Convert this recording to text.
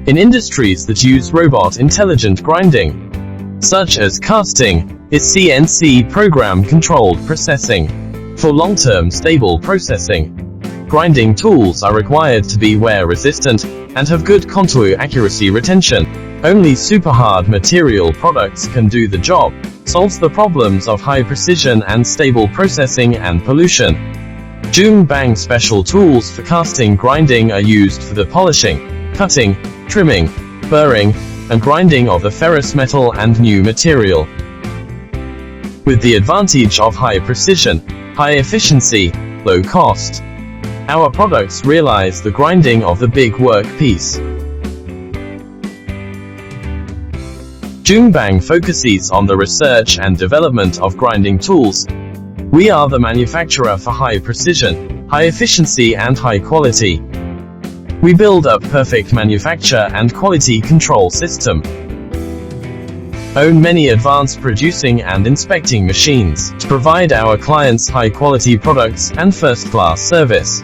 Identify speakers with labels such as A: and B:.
A: In industries that use robot intelligent grinding, such as casting, is CNC program-controlled processing. For long-term stable processing, grinding tools are required to be wear-resistant and have good contour accuracy retention. Only super-hard material products can do the job, solves the problems of high precision and stable processing and pollution. Bang special tools for casting grinding are used for the polishing, cutting, trimming, burring, and grinding of the ferrous metal and new material. With the advantage of high precision, high efficiency, low cost, our products realize the grinding of the big work piece. Bang focuses on the research and development of grinding tools. We are the manufacturer for high precision, high efficiency and high quality. We build up perfect manufacture and quality control system. Own many advanced producing and inspecting machines to provide our clients high quality products and first-class service.